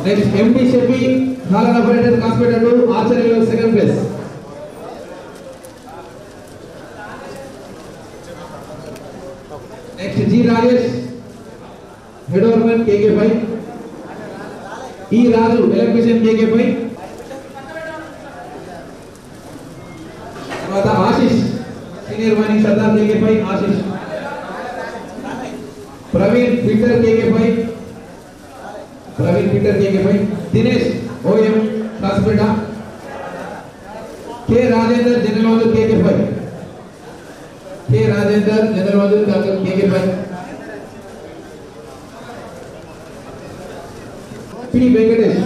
Next MD Shafi hauler operator కాస్మెటర్ ఆర్చరీలో second place. Next G Rajesh head overman KK5, E Raju electrician KK5. తర్వాత Ashish senior mining సర్దార్ KK5 Ashish. Praveen fitter KK5 Dinesh OM Kasipeta. K Rajender general మోజూర్ KK5 P Venkatesh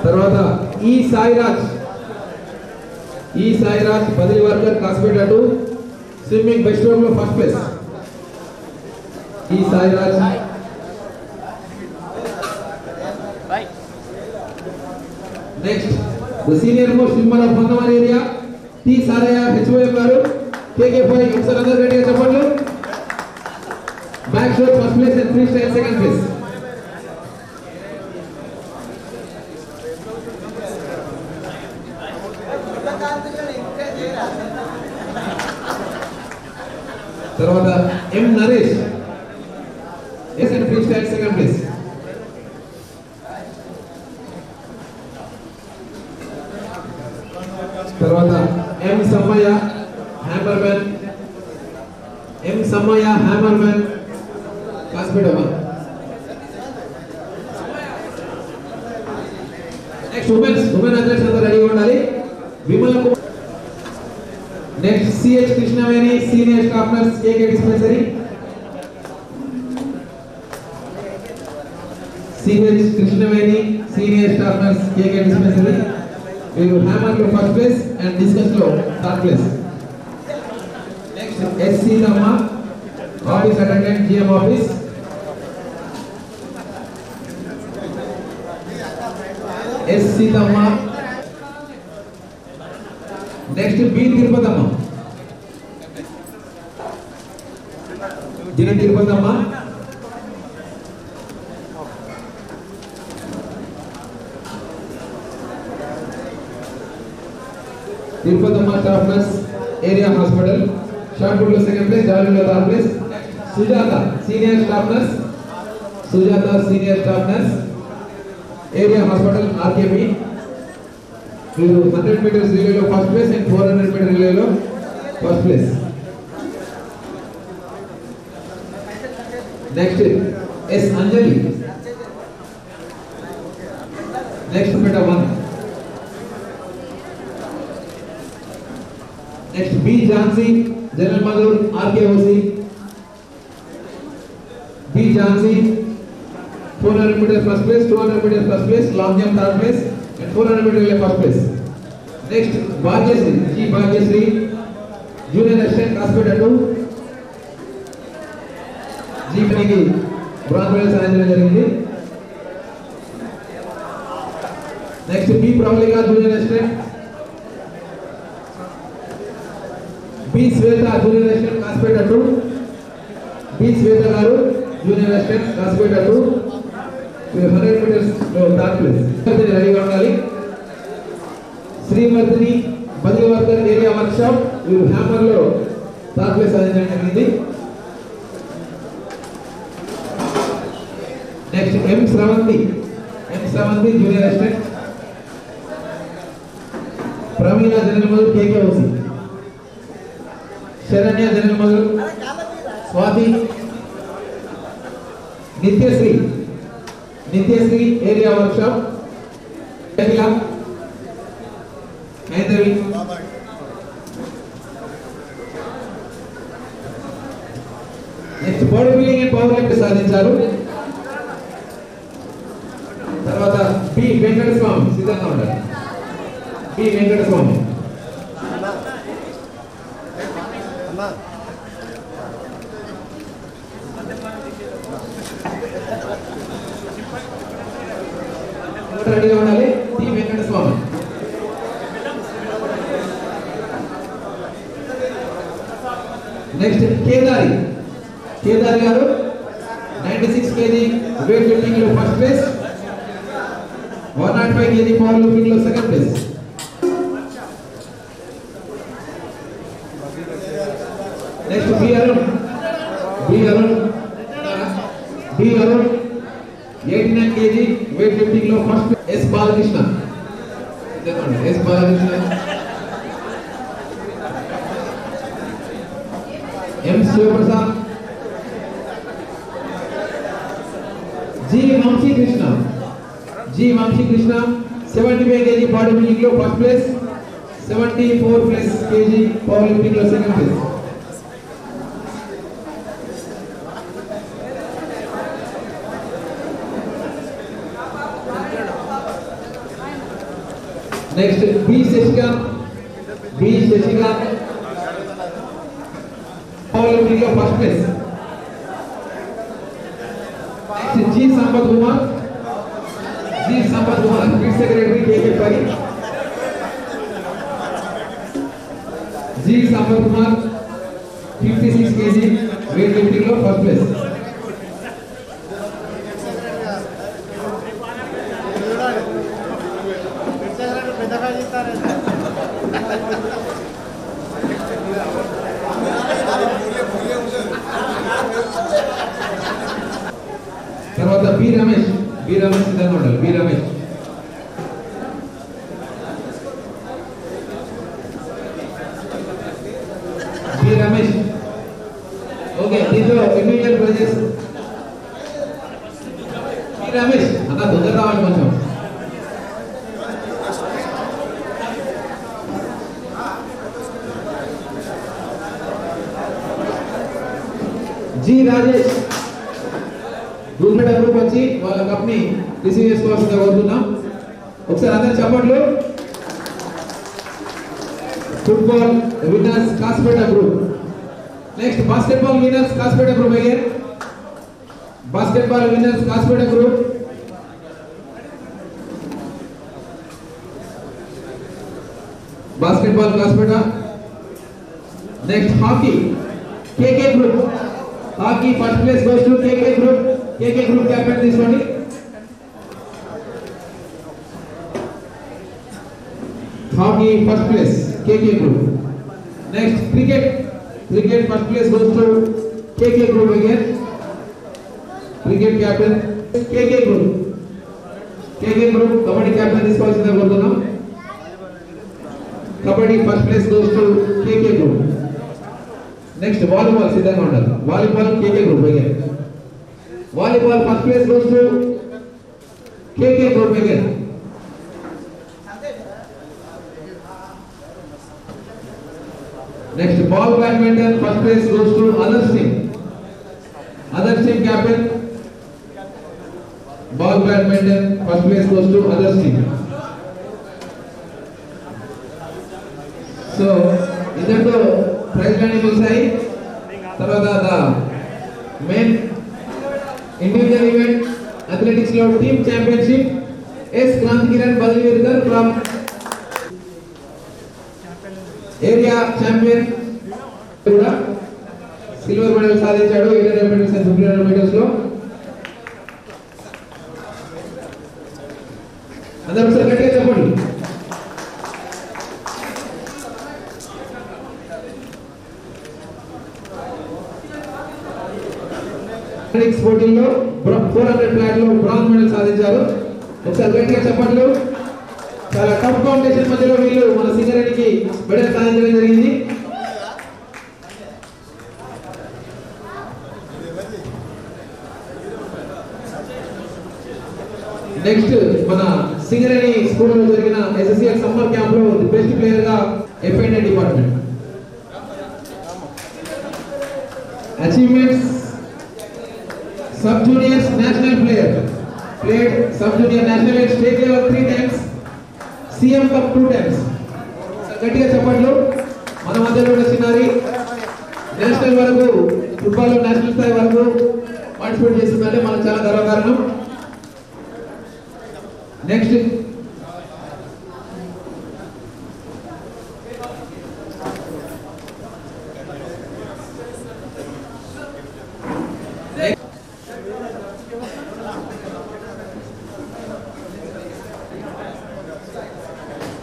తర్వాత E Sairaj బదిలీ worker Kasipeta two swimming best room లో first place. E Sairaj. Next the senior most swimmer of Mandamarri area T Saraiah HOM గారు KK5. ఒకసారి అందరూ రెడీగా చెప్పండి. Back shot first place and freestyle second place. తర్వాత M Naresh and freestyle second place. తర్వాత M Sammaiah hammerman Kasipeta 1. Next women athletes అందరూ రెడీగా ఉండాలి. Vimala Kumar. Next CH Krishnaveni senior staff nurse KK dispensary. వీరు హ్యామర్ లో ఫస్ట్ ప్లేస్ అండ్ డిస్కస్ లో third place. Next SC Thamma office attendant GM office. SC Thamma. Next B Tirupatamma Tirupatamma. Tirupatamma staff nurse area hospital shot put లో second place, javelin లో third place. Sujatha senior staff nurse area hospital RKB. వీరు 100 metres రిలేలో first place and 400 metre రిలేలో first place. Next S Anjali next metre 1. Next B Jhansi general మజూర్ RKOC. B Jhansi 400 metre first place, 200 metre first place, long jump third place and 400 meter relay first place. Next Bhagyasri junior assistant Kasipeta 2. జీపీకి bronze medal సాధించడం జరిగింది. Next B Pravalika junior assistant. B Swetha junior assistant Kasipeta 2. B Swetha గారు junior assistant Kasipeta 2. 100 metres లో third place. రెడీగా ఉండాలి. శ్రీమతిని బదిలీ worker area workshop వీరు హ్యామర్ లో థర్డ్ ప్లేస్ సాధించడం జరిగింది. Next M Sravanthi junior assistant. Praveena general మజూర్ KKOC. శరణ్య జనరల్ మజూర్. Swathi Nityasri area workshop Maitri next body building and power lift సాధించారు. తర్వాత బి వెంకటస్వామి సిద్ధంగా ఉండాలి. బి వెంకటస్వామి రెడీగా ఉండాలి. టి వెంకటస్వామి నెక్స్ట్ కేదారి గారు 96 kg వెయిట్ లిఫ్టింగ్ లో first place, 105 kg power lifting లో second place. Next B Arun 89 kg weight lifting లో first. S Balakrishna M Sivaprasad, G Vamsi Krishna 75 kg body building లో first place, 74 kg power lifting లో second place. Next B Sasikanth power lifting లో first place. Next G Sampath Kumar field secretary Kekepalli. G Sampath Kumar 56 kg weight lifting లో first place. తర్వాత B Ramesh సిద్ధంగా ఉండాలి. B Ramesh okay. దీంట్లో individual prizes B Ramesh అన్న తొందర రావాలి కొంచెం. జి రాజేష్ గ్రూప్ వచ్చి వాళ్ళ కప్ని రిసీవ్ చేసుకోవాల్సిందిగా కోరుతున్నాం. ఒకసారి అందరు చప్పట్లు. Football winners Kasipeta group. Next basketball winners Kasipeta group again. Basketball winners Kasipeta group. Basketball Kasipeta. Next hockey KK group. Hockey first place goes to KK group. KK group captain తీసుకోండి. Hockey first place KK group. Next cricket first place goes to KK group again. Cricket captain KK group. Kabaddi captain తీసుకోవాల్సిందిగా కోరుతున్నాం. Kabaddi first place goes to KK group. Next volleyball సిద్ధంగా ఉండాలి. Volleyball KK group again. Volleyball first place goes to KK group again. Next ball badminton first place goes to others team captain. Ball badminton first place goes to others team. So ఇదంతా ప్రైజ్ లన్నీ ముగిసాయి. తర్వాత main individual event athletics లో team championship S Kranthi Kiran బదిలీకర్ from area champion కూడా silver medal సాధించాడు 800 meters and 1500 meters లో. అందరూ ఒకసారి గట్టిగా చెప్పండి. అథ్లెటిక్స్ పోటీల్లో 400 ఫ్లాట్ లో బ్రాంజ్ మెడల్ సాధించారు. ఒకసారి గట్టిగా చెప్పండి. చాలా టఫ్ కాంపిటీషన్ మధ్యలో వీళ్ళు మన సింగరేణికి మెడల్ సాధించడం జరిగింది. నెక్స్ట్ మన సింగరేణి స్కూల్లో జరిగిన ఎస్ఎస్సిఎల్ సమ్మర్ క్యాంప్ లో బెస్ట్ ప్లేయర్ గా FID department achievements sub juniors national player played sub junior national and state level 3 times, CM cup 2 times. గట్టిగా చెప్పట్లు మన మధ్యలో ఉన్న చిన్నారి నేషనల్ వరకు ఫుట్బాల్ లో నేషనల్ స్థాయి వరకు పార్టిసిపేట్ చేస్తుందంటే మనకు చాలా గర్వకారణం. నెక్స్ట్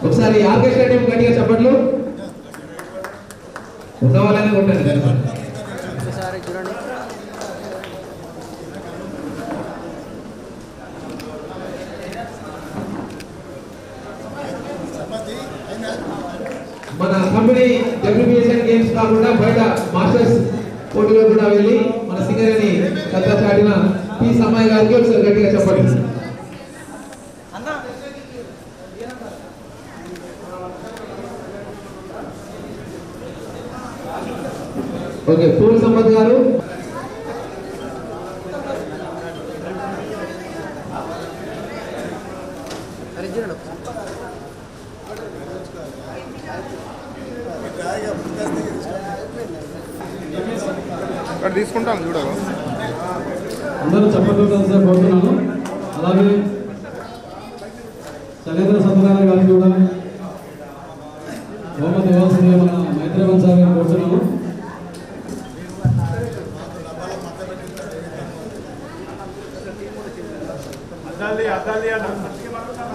ఒకసారి ఆర్కెస్ట్రా టీం గట్టిగా చెప్పట్లు ఉన్న వాళ్ళని కొట్టారు. మన కంపెనీ డబ్ల్యూబీఎస్ఎన్ గేమ్స్ కాకుండా బయట మాస్టర్స్ పోటీలో కూడా వెళ్ళి మన సింగరేణి కథ చాటిన పి సమ్మాయి గారికి ఒకసారి గట్టిగా చెప్పండి. ఓకే, పూల్ సంపత్ గారు అక్కడ తీసుకుంటాం చూడగా అందరూ చెప్పట్లు కోరుతున్నాను. అలాగే చలేంద్ర సత్యనారాయణ గారిని కూడా బహుమతి ఇవ్వాల్సిందిగా మన మైత్రేవన్ సార్ గారిని కోరుతున్నాము.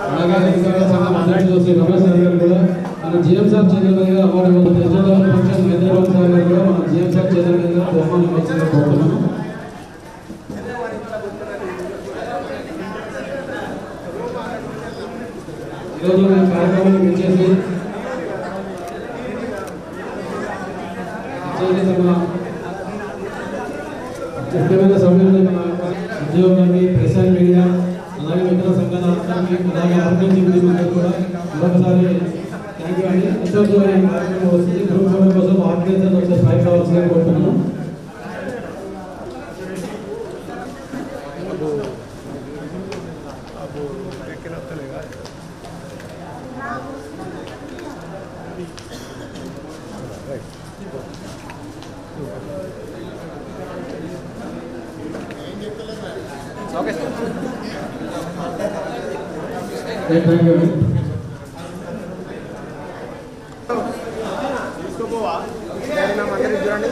అలాగే అధికారుల సంఘం అధ్యక్షుడు శ్రీ రమేష్ సార్ గారు కూడా మన జిఎం సార్ చేతుల మీదుగా అవార్డు ఫంక్షన్ మైత్రేవన్ సార్ గారు కూడా మన జిఎం సార్ చేతుల మీదుగా బహుమానం ఇవ్వాల్సిందిగా కోరుతున్నాము. ఈరోజు మేము కార్యక్రమానికి వచ్చేసి ముఖ్యమైన సభ్యులు మన ఉద్యోగాన్ని ప్రెస్ అండ్ మీడియా అలాగే ఇతర సంఘాల అలాగే ఆర్గనైజింగ్ కూడా మరొకసారి థ్యాంక్ యూ అండి. ఇంతవరకు కార్యక్రమం వస్తుంది. గ్రూప్ ఫోటో కోసం ఆర్గనైజర్ ఒకసారి పైకి కావాల్సిందిగా కోరుతున్నాను. Okay sir. థ్యాంక్ యూ అండి. తీసుకోపోవా అందరికి చూడండి.